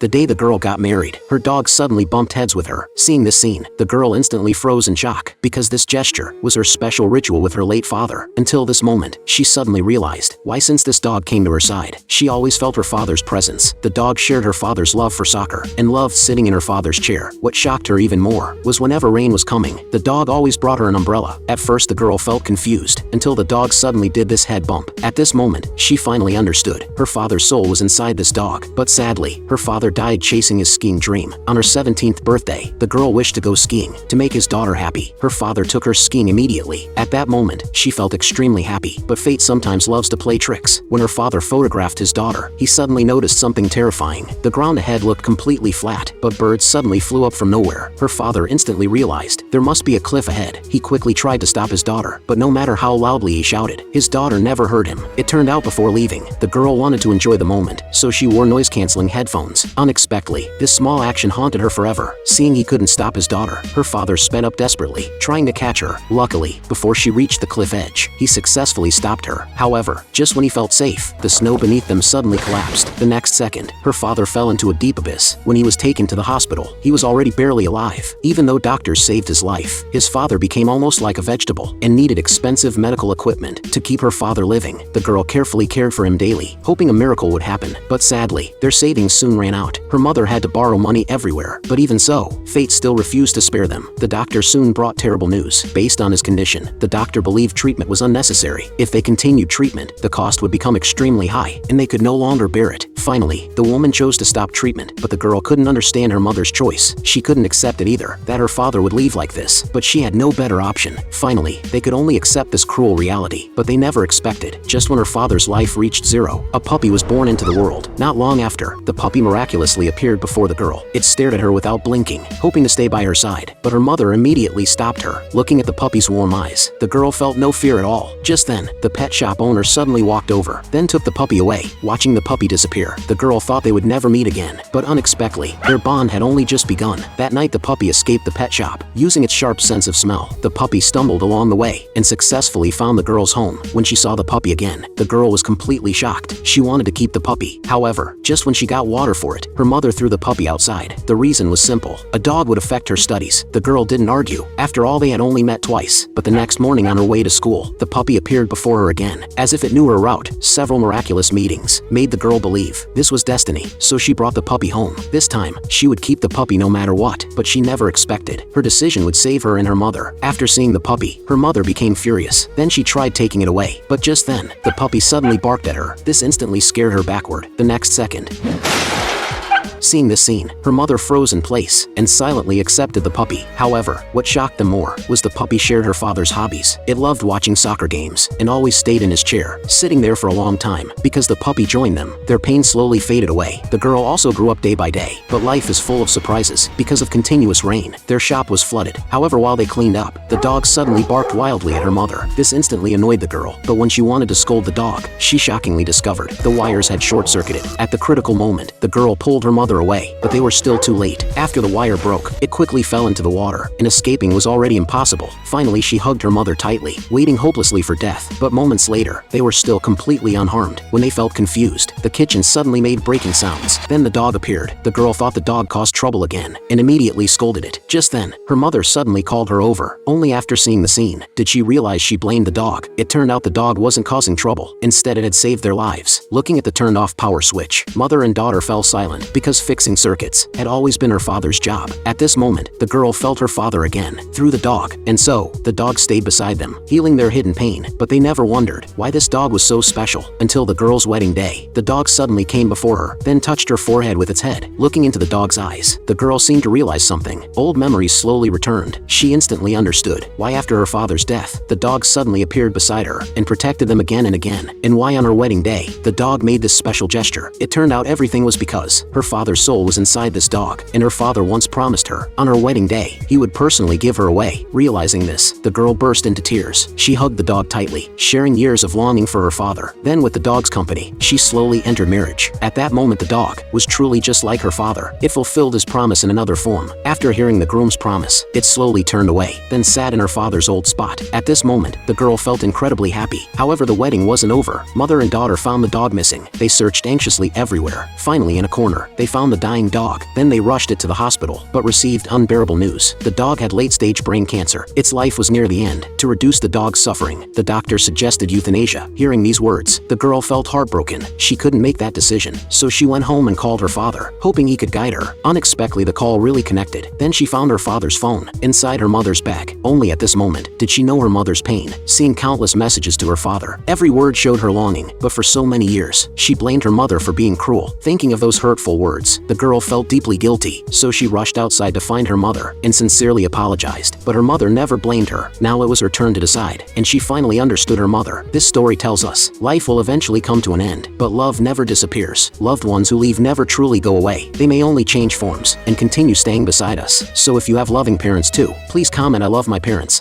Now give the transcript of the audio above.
The day the girl got married, her dog suddenly bumped heads with her. Seeing this scene, the girl instantly froze in shock, because this gesture was her special ritual with her late father. Until this moment, she suddenly realized why, since this dog came to her side, she always felt her father's presence. The dog shared her father's love for soccer, and loved sitting in her father's chair. What shocked her even more was whenever rain was coming, the dog always brought her an umbrella. At first the girl felt confused, until the dog suddenly did this head bump. At this moment, she finally understood. Her father's soul was inside this dog, but sadly, her father died chasing his skiing dream. On her 17th birthday, the girl wished to go skiing. To make his daughter happy, her father took her skiing immediately. At that moment, she felt extremely happy, but fate sometimes loves to play tricks. When her father photographed his daughter, he suddenly noticed something terrifying. The ground ahead looked completely flat, but birds suddenly flew up from nowhere. Her father instantly realized there must be a cliff ahead. He quickly tried to stop his daughter, but no matter how loudly he shouted, his daughter never heard him. It turned out before leaving, the girl wanted to enjoy the moment, so she wore noise-canceling headphones. Unexpectedly, this small action haunted her forever. Seeing he couldn't stop his daughter, her father sped up desperately, trying to catch her. Luckily, before she reached the cliff edge, he successfully stopped her. However, just when he felt safe, the snow beneath them suddenly collapsed. The next second, her father fell into a deep abyss. When he was taken to the hospital, he was already barely alive. Even though doctors saved his life, his father became almost like a vegetable and needed expensive medical equipment to keep her father living. The girl carefully cared for him daily, hoping a miracle would happen. But sadly, their savings soon ran out. Her mother had to borrow money everywhere, but even so, fate still refused to spare them. The doctor soon brought terrible news. Based on his condition, the doctor believed treatment was unnecessary. If they continued treatment, the cost would become extremely high, and they could no longer bear it. Finally, the woman chose to stop treatment, but the girl couldn't understand her mother's choice. She couldn't accept it either, that her father would leave like this, but she had no better option. Finally, they could only accept this cruel reality, but they never expected. Just when her father's life reached zero, a puppy was born into the world. Not long after, the puppy miraculously appeared before the girl. It stared at her without blinking, hoping to stay by her side, but her mother immediately stopped her. Looking at the puppy's warm eyes, the girl felt no fear at all. Just then, the pet shop owner suddenly walked over, then took the puppy away. Watching the puppy disappear, the girl thought they would never meet again, but unexpectedly, their bond had only just begun. That night, the puppy escaped the pet shop. Using its sharp sense of smell, the puppy stumbled along the way and successfully found the girl's home. When she saw the puppy again, the girl was completely shocked. She wanted to keep the puppy. However, just when she got water for it, her mother threw the puppy outside. The reason was simple. A dog would affect her studies. The girl didn't argue. After all, they had only met twice, but the next morning on her way to school, the puppy appeared before her again. As if it knew her route, several miraculous meetings made the girl believe this was destiny, so she brought the puppy home. This time, she would keep the puppy no matter what, but she never expected her decision would save her and her mother. After seeing the puppy, her mother became furious. Then she tried taking it away, but just then, the puppy suddenly barked at her. This instantly scared her backward. The next second, seeing this scene, her mother froze in place and silently accepted the puppy. However, what shocked them more was the puppy shared her father's hobbies. It loved watching soccer games and always stayed in his chair, sitting there for a long time. Because the puppy joined them, their pain slowly faded away. The girl also grew up day by day, but life is full of surprises. Because of continuous rain, their shop was flooded. However, while they cleaned up, the dog suddenly barked wildly at her mother. This instantly annoyed the girl, but when she wanted to scold the dog, she shockingly discovered the wires had short-circuited. At the critical moment, the girl pulled her mother away, but they were still too late. After the wire broke, it quickly fell into the water, and escaping was already impossible. Finally, she hugged her mother tightly, waiting hopelessly for death. But moments later, they were still completely unharmed. When they felt confused, the kitchen suddenly made breaking sounds. Then the dog appeared. The girl thought the dog caused trouble again, and immediately scolded it. Just then, her mother suddenly called her over. Only after seeing the scene, did she realize she blamed the dog. It turned out the dog wasn't causing trouble. Instead, it had saved their lives. Looking at the turned-off power switch, mother and daughter fell silent, because fixing circuits had always been her father's job. At this moment, the girl felt her father again, through the dog, and so, the dog stayed beside them, healing their hidden pain. But they never wondered why this dog was so special, until the girl's wedding day. The dog suddenly came before her, then touched her forehead with its head. Looking into the dog's eyes, the girl seemed to realize something. Old memories slowly returned. She instantly understood why after her father's death, the dog suddenly appeared beside her and protected them again and again, and why on her wedding day, the dog made this special gesture. It turned out everything was because her father's soul was inside this dog, and her father once promised her, on her wedding day, he would personally give her away. Realizing this, the girl burst into tears. She hugged the dog tightly, sharing years of longing for her father. Then with the dog's company, she slowly entered marriage. At that moment, the dog was truly just like her father. It fulfilled his promise in another form. After hearing the groom's promise, it slowly turned away, then sat in her father's old spot. At this moment, the girl felt incredibly happy. However, the wedding wasn't over. Mother and daughter found the dog missing. They searched anxiously everywhere. Finally, in a corner, they found found the dying dog. Then they rushed it to the hospital, but received unbearable news. The dog had late-stage brain cancer. Its life was near the end. To reduce the dog's suffering, the doctor suggested euthanasia. Hearing these words, the girl felt heartbroken. She couldn't make that decision, so she went home and called her father, hoping he could guide her. Unexpectedly, the call really connected. Then she found her father's phone inside her mother's bag. Only at this moment did she know her mother's pain, seeing countless messages to her father. Every word showed her longing, but for so many years, she blamed her mother for being cruel. Thinking of those hurtful words, the girl felt deeply guilty, so she rushed outside to find her mother and sincerely apologized. But her mother never blamed her. Now it was her turn to decide, and she finally understood her mother. This story tells us, life will eventually come to an end, but love never disappears. Loved ones who leave never truly go away. They may only change forms and continue staying beside us. So if you have loving parents too, please comment "I love my parents."